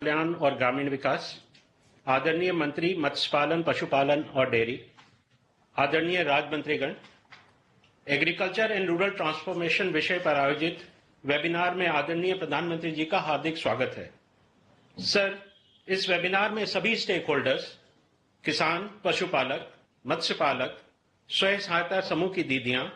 कल्याण और ग्रामीण विकास, आदरणीय मंत्री मत्स्य पालन, पशुपालन और डेयरी, आदरणीय राज्य मंत्रीगण, एग्रीकल्चर एंड रूरल ट्रांसफॉर्मेशन विषय पर आयोजित वेबिनार में आदरणीय प्रधानमंत्री जी का हार्दिक स्वागत है। सर, इस वेबिनार में सभी स्टेक होल्डर्स, किसान, पशुपालक, मत्स्य पालक, स्वयं सहायता समूह की दीदियां,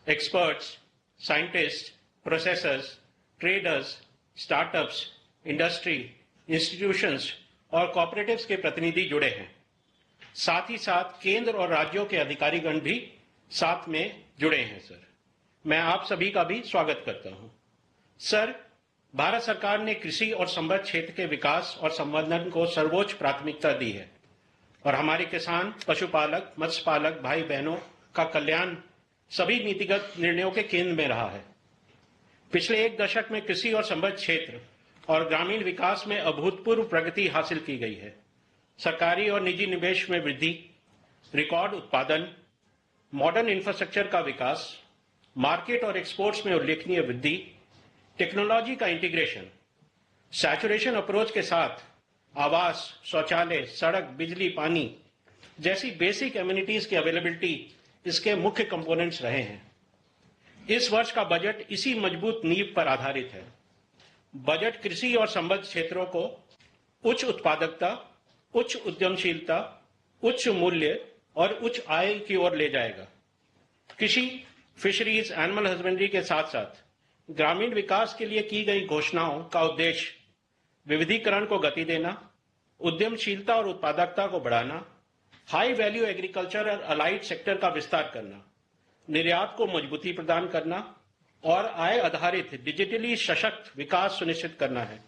experts, scientist, processors, traders, startups, industry, institutions और कॉपरेटिव्स के प्रतिनिधि जुड़े हैं। साथ ही साथ केंद्र और राज्यों के अधिकारीगण भी साथ में जुड़े हैं। सर, मैं आप सभी का भी स्वागत करता हूं। सर, भारत सरकार ने कृषि और संबद्ध क्षेत्र के विकास और संवर्धन को सर्वोच्च प्राथमिकता दी है और हमारे किसान, पशुपालक, मत्स्य पालक भाई बहनों का कल्याण सभी नीतिगत निर्णयों के केंद्र में रहा है। पिछले एक दशक में कृषि और संबद्ध क्षेत्र और ग्रामीण विकास में अभूतपूर्व प्रगति हासिल की गई है। सरकारी और निजी निवेश में वृद्धि, रिकॉर्ड उत्पादन, मॉडर्न इंफ्रास्ट्रक्चर का विकास, मार्केट और एक्सपोर्ट्स में उल्लेखनीय वृद्धि, टेक्नोलॉजी का इंटीग्रेशन, सैचुरेशन अप्रोच के साथ आवास, शौचालय, सड़क, बिजली, पानी जैसी बेसिक एमिनिटीज की अवेलेबिलिटी इसके मुख्य कंपोनेंट्स रहे हैं। इस वर्ष का बजट इसी मजबूत नींव पर आधारित है। बजट कृषि और संबद्ध क्षेत्रों को उच्च उत्पादकता, उच्च उद्यमशीलता, उच्च मूल्य और उच्च आय की ओर ले जाएगा। कृषि, फिशरीज, एनिमल हस्बेंड्री के साथ साथ ग्रामीण विकास के लिए की गई घोषणाओं का उद्देश्य विविधीकरण को गति देना, उद्यमशीलता और उत्पादकता को बढ़ाना, हाई वैल्यू एग्रीकल्चर और अलाइड सेक्टर का विस्तार करना, निर्यात को मजबूती प्रदान करना और आय आधारित डिजिटली सशक्त विकास सुनिश्चित करना है।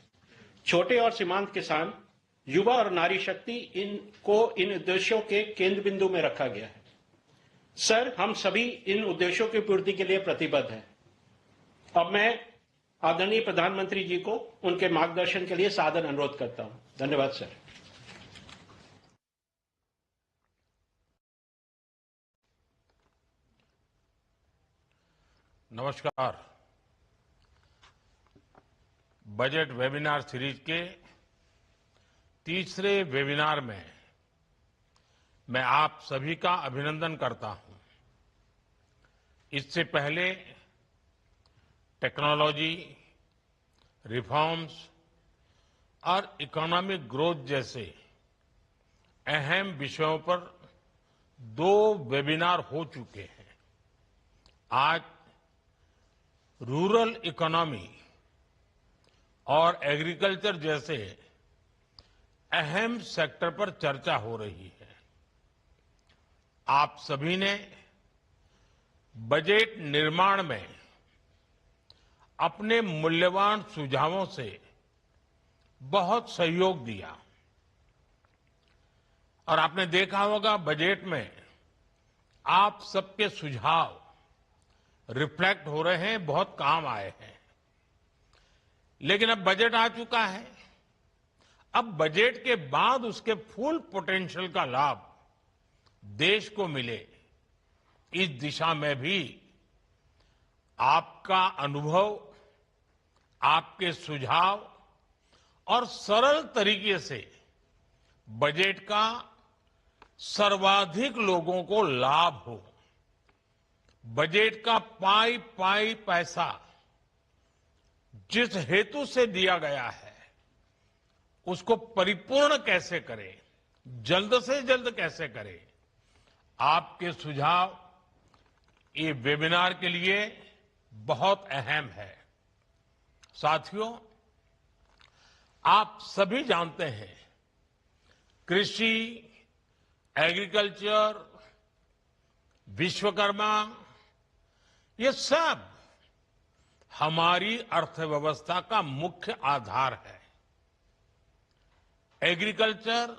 छोटे और सीमांत किसान, युवा और नारी शक्ति इन उद्देश्यों के केंद्र बिंदु में रखा गया है। सर, हम सभी इन उद्देश्यों की पूर्ति के लिए प्रतिबद्ध हैं। अब मैं आदरणीय प्रधानमंत्री जी को उनके मार्गदर्शन के लिए सादर अनुरोध करता हूं। धन्यवाद सर। नमस्कार। बजट वेबिनार सीरीज के तीसरे वेबिनार में मैं आप सभी का अभिनंदन करता हूं। इससे पहले टेक्नोलॉजी, रिफॉर्म्स और इकोनॉमिक ग्रोथ जैसे अहम विषयों पर 2 वेबिनार हो चुके हैं। आज रूरल इकोनॉमी और एग्रीकल्चर जैसे अहम सेक्टर पर चर्चा हो रही है। आप सभी ने बजट निर्माण में अपने मूल्यवान सुझावों से बहुत सहयोग दिया और आपने देखा होगा बजट में आप सबके सुझाव रिफ्लेक्ट हो रहे हैं, बहुत काम आए हैं। लेकिन अब बजट आ चुका है। अब बजट के बाद उसके फुल पोटेंशियल का लाभ देश को मिले, इस दिशा में भी आपका अनुभव, आपके सुझाव और सरल तरीके से बजट का सर्वाधिक लोगों को लाभ हो, बजट का पाई पाई पैसा जिस हेतु से दिया गया है उसको परिपूर्ण कैसे करें, जल्द से जल्द कैसे करें, आपके सुझाव ये वेबिनार के लिए बहुत अहम है। साथियों, आप सभी जानते हैं कृषि, एग्रीकल्चर, विश्वकर्मा, ये सब हमारी अर्थव्यवस्था का मुख्य आधार है। एग्रीकल्चर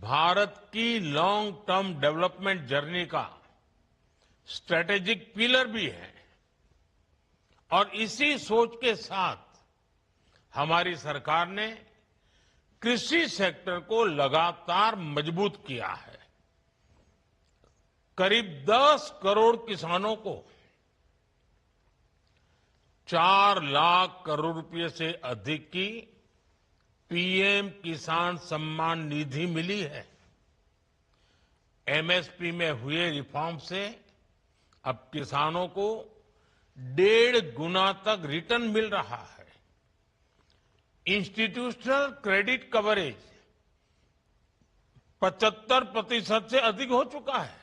भारत की लॉन्ग टर्म डेवलपमेंट जर्नी का स्ट्रेटेजिक पिलर भी है और इसी सोच के साथ हमारी सरकार ने कृषि सेक्टर को लगातार मजबूत किया है। करीब 10 करोड़ किसानों को 4 लाख करोड़ रुपए से अधिक की पीएम किसान सम्मान निधि मिली है। एमएसपी में हुए रिफॉर्म से अब किसानों को 1.5 गुना तक रिटर्न मिल रहा है। इंस्टीट्यूशनल क्रेडिट कवरेज 75% से अधिक हो चुका है।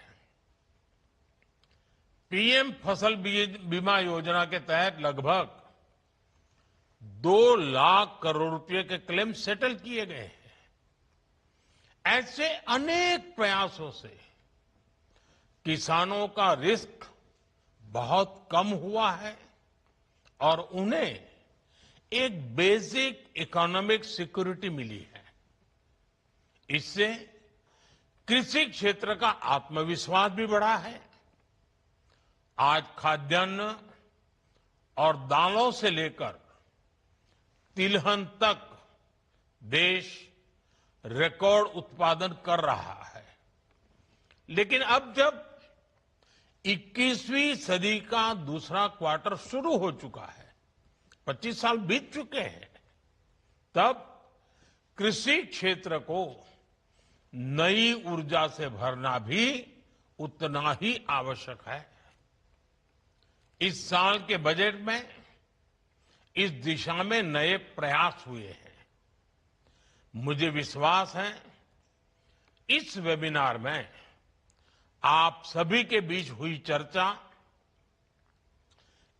पीएम फसल बीमा योजना के तहत लगभग 2 लाख करोड़ रुपए के क्लेम सेटल किए गए हैं। ऐसे अनेक प्रयासों से किसानों का रिस्क बहुत कम हुआ है और उन्हें एक बेसिक इकोनॉमिक सिक्योरिटी मिली है। इससे कृषि क्षेत्र का आत्मविश्वास भी बढ़ा है। आज खाद्यान्न और दालों से लेकर तिलहन तक देश रिकॉर्ड उत्पादन कर रहा है। लेकिन अब जब 21वीं सदी का दूसरा क्वार्टर शुरू हो चुका है, 25 साल बीत चुके हैं, तब कृषि क्षेत्र को नई ऊर्जा से भरना भी उतना ही आवश्यक है। इस साल के बजट में इस दिशा में नए प्रयास हुए हैं। मुझे विश्वास है इस वेबिनार में आप सभी के बीच हुई चर्चा,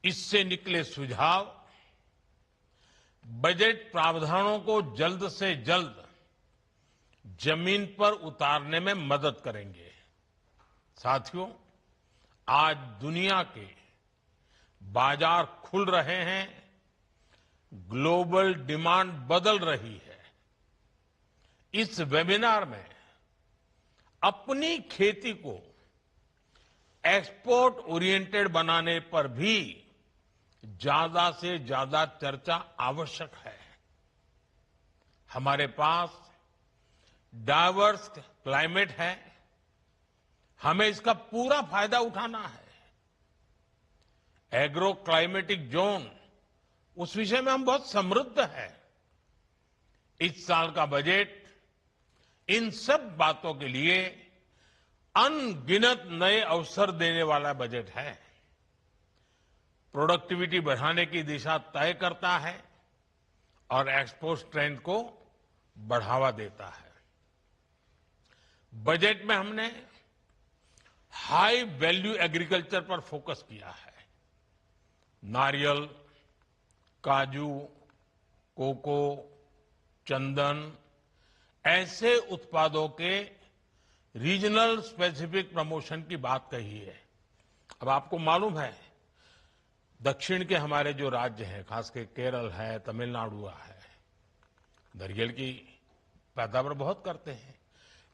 इससे निकले सुझाव बजट प्रावधानों को जल्द से जल्द जमीन पर उतारने में मदद करेंगे। साथियों, आज दुनिया के बाजार खुल रहे हैं, ग्लोबल डिमांड बदल रही है। इस वेबिनार में अपनी खेती को एक्सपोर्ट ओरिएंटेड बनाने पर भी ज्यादा से ज्यादा चर्चा आवश्यक है। हमारे पास डाइवर्स क्लाइमेट है, हमें इसका पूरा फायदा उठाना है। एग्रो क्लाइमेटिक जोन, उस विषय में हम बहुत समृद्ध हैं। इस साल का बजट इन सब बातों के लिए अनगिनत नए अवसर देने वाला बजट है। प्रोडक्टिविटी बढ़ाने की दिशा तय करता है और एक्सपोर्ट ट्रेंड को बढ़ावा देता है। बजट में हमने हाई वैल्यू एग्रीकल्चर पर फोकस किया है। नारियल, काजू, कोको, चंदन ऐसे उत्पादों के रीजनल स्पेसिफिक प्रमोशन की बात कही है। अब आपको मालूम है, दक्षिण के हमारे जो राज्य हैं, खासकर केरल है, तमिलनाडु है, नारियल की पैदावार बहुत करते हैं।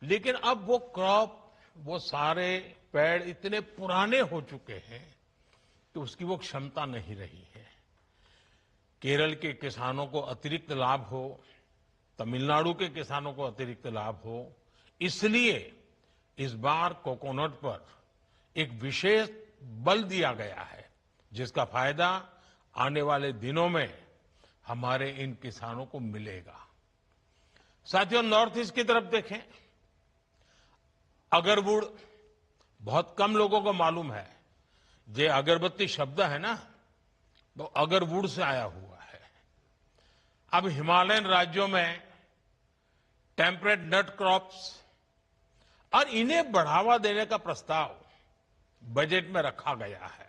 लेकिन अब वो क्रॉप, वो सारे पेड़ इतने पुराने हो चुके हैं कि उसकी वो क्षमता नहीं रही है। केरल के किसानों को अतिरिक्त लाभ हो, तमिलनाडु के किसानों को अतिरिक्त लाभ हो, इसलिए इस बार कोकोनट पर एक विशेष बल दिया गया है, जिसका फायदा आने वाले दिनों में हमारे इन किसानों को मिलेगा। साथियों, नॉर्थ ईस्ट की तरफ देखें, अगरवुड बहुत कम लोगों को मालूम है। ये अगरबत्ती शब्द है ना, तो अगरवुड से आया हुआ है। अब हिमालयन राज्यों में टेम्परेट नट क्रॉप्स और इन्हें बढ़ावा देने का प्रस्ताव बजट में रखा गया है।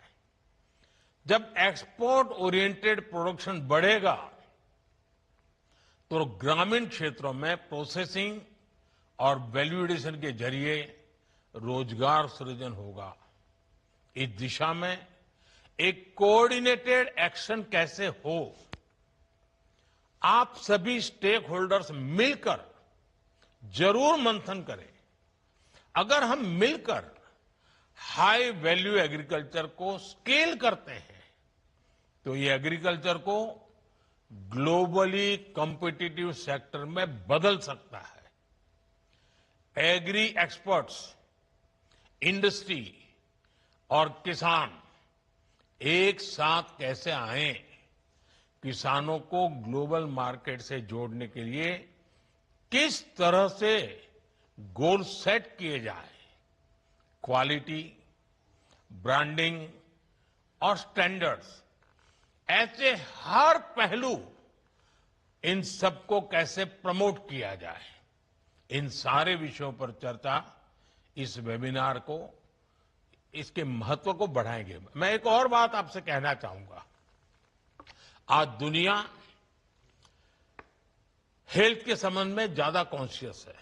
जब एक्सपोर्ट ओरिएंटेड प्रोडक्शन बढ़ेगा तो ग्रामीण क्षेत्रों में प्रोसेसिंग और वैल्यू एडिशन के जरिए रोजगार सृजन होगा। इस दिशा में एक कोऑर्डिनेटेड एक्शन कैसे हो, आप सभी स्टेक होल्डर्स मिलकर जरूर मंथन करें। अगर हम मिलकर हाई वैल्यू एग्रीकल्चर को स्केल करते हैं तो ये एग्रीकल्चर को ग्लोबली कॉम्पिटिटिव सेक्टर में बदल सकता है। एग्री एक्सपर्ट्स, इंडस्ट्री और किसान एक साथ कैसे आए, किसानों को ग्लोबल मार्केट से जोड़ने के लिए किस तरह से गोल सेट किए जाए, क्वालिटी, ब्रांडिंग और स्टैंडर्ड्स, ऐसे हर पहलू, इन सबको कैसे प्रमोट किया जाए, इन सारे विषयों पर चर्चा इस वेबिनार को, इसके महत्व को बढ़ाएंगे। मैं एक और बात आपसे कहना चाहूंगा। आज दुनिया हेल्थ के संबंध में ज्यादा कॉन्शियस है।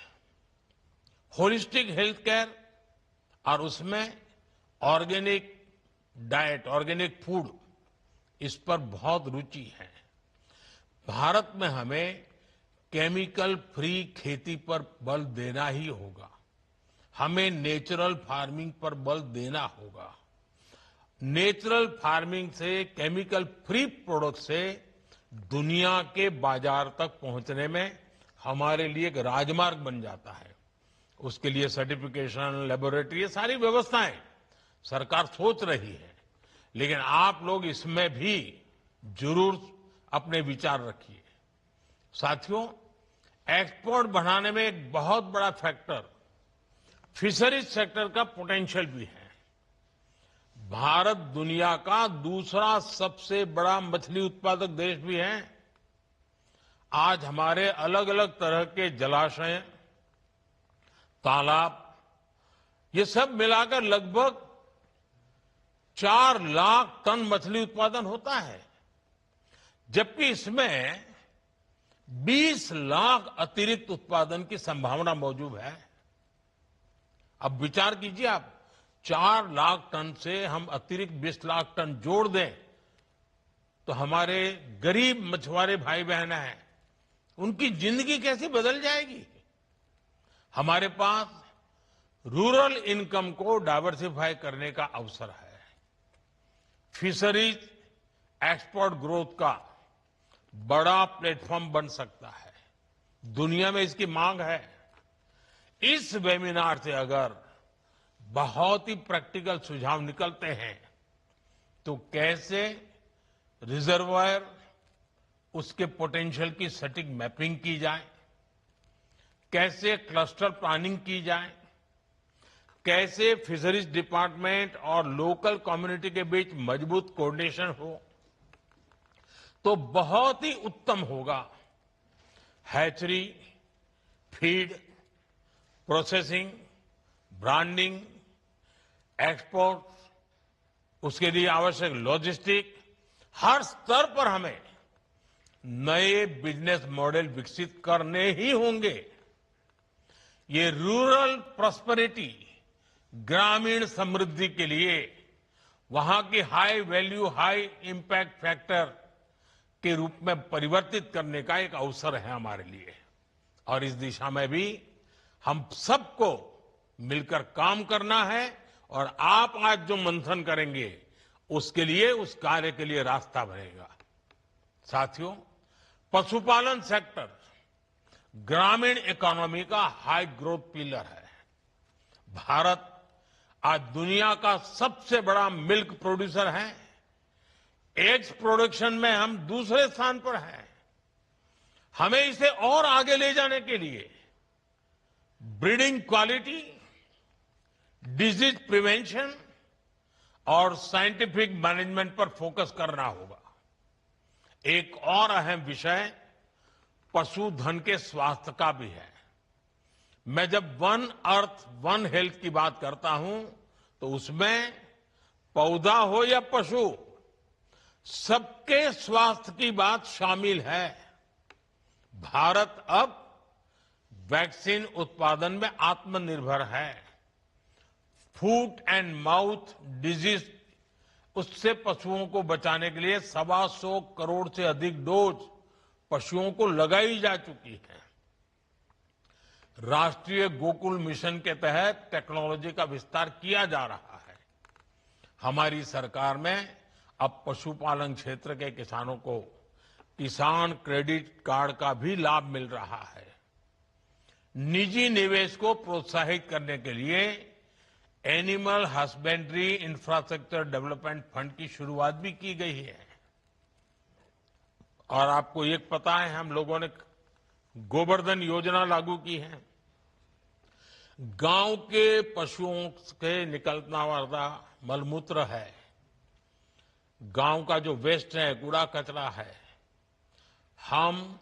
होलिस्टिक हेल्थ केयर और उसमें ऑर्गेनिक डाइट, ऑर्गेनिक फूड, इस पर बहुत रुचि है। भारत में हमें केमिकल फ्री खेती पर बल देना ही होगा। हमें नेचुरल फार्मिंग पर बल देना होगा। नेचुरल फार्मिंग से, केमिकल फ्री प्रोडक्ट से दुनिया के बाजार तक पहुंचने में हमारे लिए एक राजमार्ग बन जाता है। उसके लिए सर्टिफिकेशन, लेबोरेटरी, ये सारी व्यवस्थाएं सरकार सोच रही है, लेकिन आप लोग इसमें भी जरूर अपने विचार रखिए। साथियों, एक्सपोर्ट बढ़ाने में एक बहुत बड़ा फैक्टर फिशरीज सेक्टर का पोटेंशियल भी है। भारत दुनिया का दूसरा सबसे बड़ा मछली उत्पादक देश भी है। आज हमारे अलग अलग तरह के जलाशय, तालाब, ये सब मिलाकर लगभग 4 लाख टन मछली उत्पादन होता है, जबकि इसमें 20 लाख अतिरिक्त उत्पादन की संभावना मौजूद है। अब विचार कीजिए आप, 4 लाख टन से हम अतिरिक्त 20 लाख टन जोड़ दें तो हमारे गरीब मछुआरे भाई बहन हैं, उनकी जिंदगी कैसे बदल जाएगी। हमारे पास रूरल इनकम को डाइवर्सिफाई करने का अवसर है। फिशरीज एक्सपोर्ट ग्रोथ का बड़ा प्लेटफॉर्म बन सकता है। दुनिया में इसकी मांग है। इस वेबिनार से अगर बहुत ही प्रैक्टिकल सुझाव निकलते हैं तो कैसे रिजर्वायर, उसके पोटेंशियल की सटीक मैपिंग की जाए, कैसे क्लस्टर प्लानिंग की जाए, कैसे फिशरीज डिपार्टमेंट और लोकल कम्युनिटी के बीच मजबूत कोऑर्डिनेशन हो, तो बहुत ही उत्तम होगा। Hatchery, feed, processing, branding, export, उसके लिए आवश्यक लॉजिस्टिक, हर स्तर पर हमें नए बिजनेस मॉडल विकसित करने ही होंगे। ये रूरल प्रॉस्पेरिटी, ग्रामीण समृद्धि के लिए वहां की high value, high impact factor के रूप में परिवर्तित करने का एक अवसर है हमारे लिए। और इस दिशा में भी हम सबको मिलकर काम करना है। और आप आज जो मंथन करेंगे उसके लिए, उस कार्य के लिए रास्ता बनेगा। साथियों, पशुपालन सेक्टर ग्रामीण इकोनॉमी का हाई ग्रोथ पिलर है। भारत आज दुनिया का सबसे बड़ा मिल्क प्रोड्यूसर है। एग्स प्रोडक्शन में हम दूसरे स्थान पर हैं। हमें इसे और आगे ले जाने के लिए ब्रीडिंग क्वालिटी, डिजीज प्रिवेंशन और साइंटिफिक मैनेजमेंट पर फोकस करना होगा। एक और अहम विषय पशुधन के स्वास्थ्य का भी है। मैं जब वन अर्थ वन हेल्थ की बात करता हूं तो उसमें पौधा हो या पशु, सबके स्वास्थ्य की बात शामिल है। भारत अब वैक्सीन उत्पादन में आत्मनिर्भर है। फूट एंड माउथ डिजीज, उससे पशुओं को बचाने के लिए 125 करोड़ से अधिक डोज पशुओं को लगाई जा चुकी है। राष्ट्रीय गोकुल मिशन के तहत टेक्नोलॉजी का विस्तार किया जा रहा है। हमारी सरकार में अब पशुपालन क्षेत्र के किसानों को किसान क्रेडिट कार्ड का भी लाभ मिल रहा है। निजी निवेश को प्रोत्साहित करने के लिए animal husbandry infrastructure development fund की शुरुआत भी की गई है। और आपको एक पता है, हम लोगों ने गोवर्धन योजना लागू की है। गांव के पशुओं के निकलना वाला मलमूत्र है, गांव का जो वेस्ट है, कूड़ा कचरा है, हम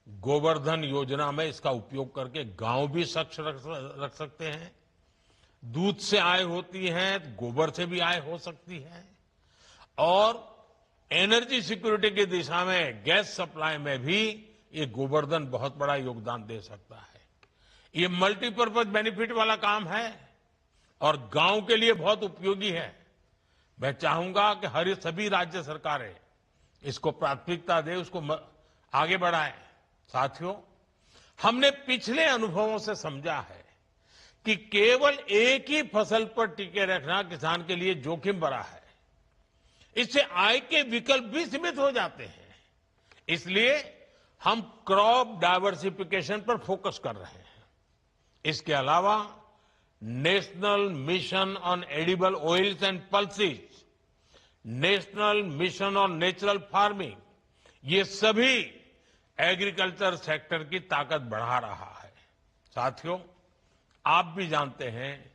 गोवर्धन योजना में इसका उपयोग करके गांव भी स्वच्छ रख सकते हैं। दूध से आय होती है, गोबर से भी आय हो सकती है, और एनर्जी सिक्योरिटी की दिशा में गैस सप्लाई में भी ये गोवर्धन बहुत बड़ा योगदान दे सकता है। ये मल्टीपर्पज बेनिफिट वाला काम है और गांव के लिए बहुत उपयोगी है। मैं चाहूंगा कि सभी राज्य सरकारें इसको प्राथमिकता दे, उसको आगे बढ़ाएं। साथियों, हमने पिछले अनुभवों से समझा है कि केवल एक ही फसल पर टिके रखना किसान के लिए जोखिम भरा है। इससे आय के विकल्प भी सीमित हो जाते हैं। इसलिए हम क्रॉप डाइवर्सिफिकेशन पर फोकस कर रहे हैं। इसके अलावा national mission on edible oils and pulses, national mission on natural farming, ये सभी एग्रीकल्चर सेक्टर की ताकत बढ़ा रहा है। साथियों, आप भी जानते हैं,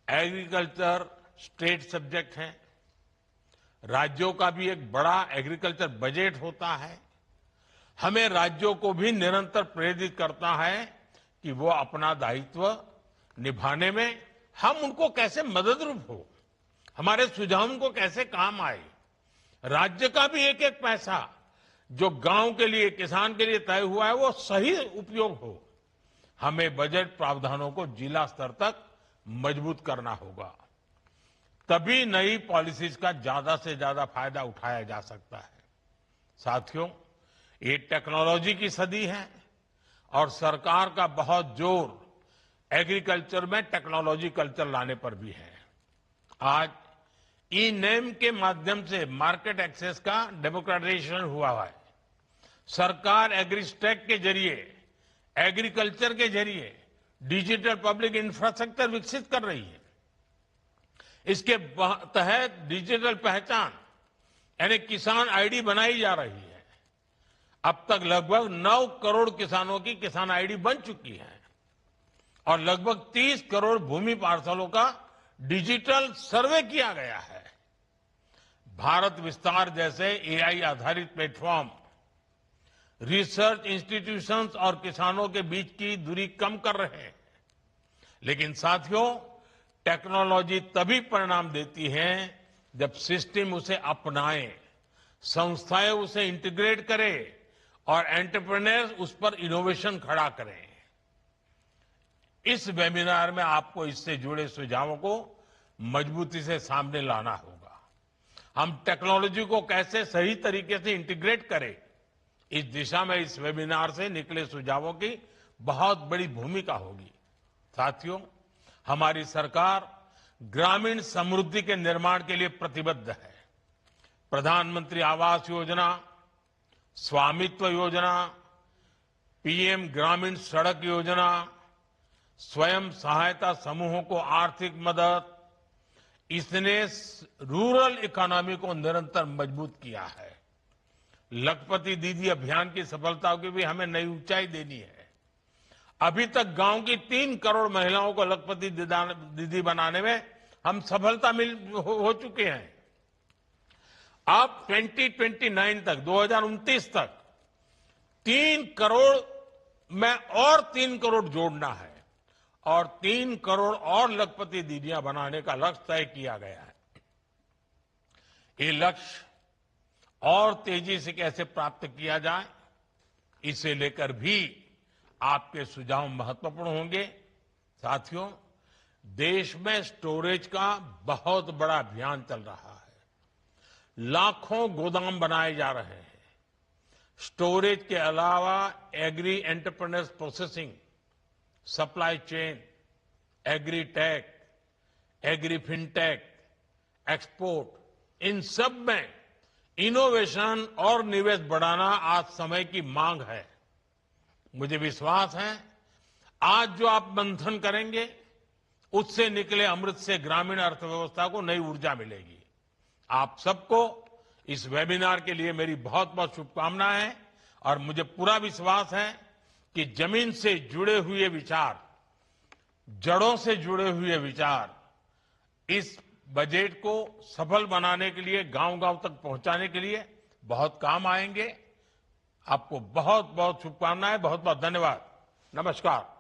एग्रीकल्चर स्टेट सब्जेक्ट है। राज्यों का भी एक बड़ा एग्रीकल्चर बजट होता है। हमें राज्यों को भी निरंतर प्रेरित करता है कि वो अपना दायित्व निभाने में हम उनको कैसे मददरूप हो, हमारे सुझाव उनको कैसे काम आए। राज्य का भी एक एक पैसा जो गांव के लिए, किसान के लिए तय हुआ है, वो सही उपयोग हो। हमें बजट प्रावधानों को जिला स्तर तक मजबूत करना होगा, तभी नई पॉलिसीज का ज्यादा से ज्यादा फायदा उठाया जा सकता है। साथियों, ये टेक्नोलॉजी की सदी है और सरकार का बहुत जोर एग्रीकल्चर में टेक्नोलॉजी कल्चर लाने पर भी है। आज ई-नेम के माध्यम से मार्केट एक्सेस का डेमोक्रेटाइजेशन हुआ है। सरकार एग्रीस्टेक के जरिए, एग्रीकल्चर के जरिए डिजिटल पब्लिक इंफ्रास्ट्रक्चर विकसित कर रही है। इसके तहत डिजिटल पहचान यानी किसान आईडी बनाई जा रही है। अब तक लगभग 9 करोड़ किसानों की किसान आईडी बन चुकी है और लगभग 30 करोड़ भूमि पार्सलों का डिजिटल सर्वे किया गया है। भारत विस्तार जैसे एआई आधारित प्लेटफॉर्म रिसर्च इंस्टीट्यूशंस और किसानों के बीच की दूरी कम कर रहे हैं। लेकिन साथियों, टेक्नोलॉजी तभी परिणाम देती है जब सिस्टम उसे अपनाए, संस्थाएं उसे इंटीग्रेट करें और एंटरप्रेन्योर्स उस पर इनोवेशन खड़ा करें। इस वेबिनार में आपको इससे जुड़े सुझावों को मजबूती से सामने लाना होगा। हम टेक्नोलॉजी को कैसे सही तरीके से इंटीग्रेट करें, इस दिशा में इस वेबिनार से निकले सुझावों की बहुत बड़ी भूमिका होगी। साथियों, हमारी सरकार ग्रामीण समृद्धि के निर्माण के लिए प्रतिबद्ध है। प्रधानमंत्री आवास योजना, स्वामित्व योजना, पीएम ग्रामीण सड़क योजना, स्वयं सहायता समूहों को आर्थिक मदद, इसने रूरल इकोनॉमी को निरंतर मजबूत किया है। लखपति दीदी अभियान की सफलता को भी हमें नई ऊंचाई देनी है। अभी तक गांव की 3 करोड़ महिलाओं को लखपति दीदी बनाने में हम सफलता हो चुके हैं। अब 2029 तक, 2029 तक 3 करोड़ में और 3 करोड़ जोड़ना है और 3 करोड़ और लखपति दीदियां बनाने का लक्ष्य तय किया गया है। ये लक्ष्य और तेजी से कैसे प्राप्त किया जाए, इसे लेकर भी आपके सुझाव महत्वपूर्ण होंगे। साथियों, देश में स्टोरेज का बहुत बड़ा अभियान चल रहा है। लाखों गोदाम बनाए जा रहे हैं। स्टोरेज के अलावा agri entrepreneurs processing, supply chain, agri tech, agri fintech, export, इन सब में इनोवेशन और निवेश बढ़ाना आज समय की मांग है। मुझे विश्वास है आज जो आप मंथन करेंगे उससे निकले अमृत से ग्रामीण अर्थव्यवस्था को नई ऊर्जा मिलेगी। आप सबको इस वेबिनार के लिए मेरी बहुत बहुत शुभकामनाएं हैं और मुझे पूरा विश्वास है कि जमीन से जुड़े हुए विचार, जड़ों से जुड़े हुए विचार इस बजट को सफल बनाने के लिए, गांव-गांव तक पहुंचाने के लिए बहुत काम आएंगे। आपको बहुत बहुत शुभकामनाएं, बहुत बहुत धन्यवाद। नमस्कार।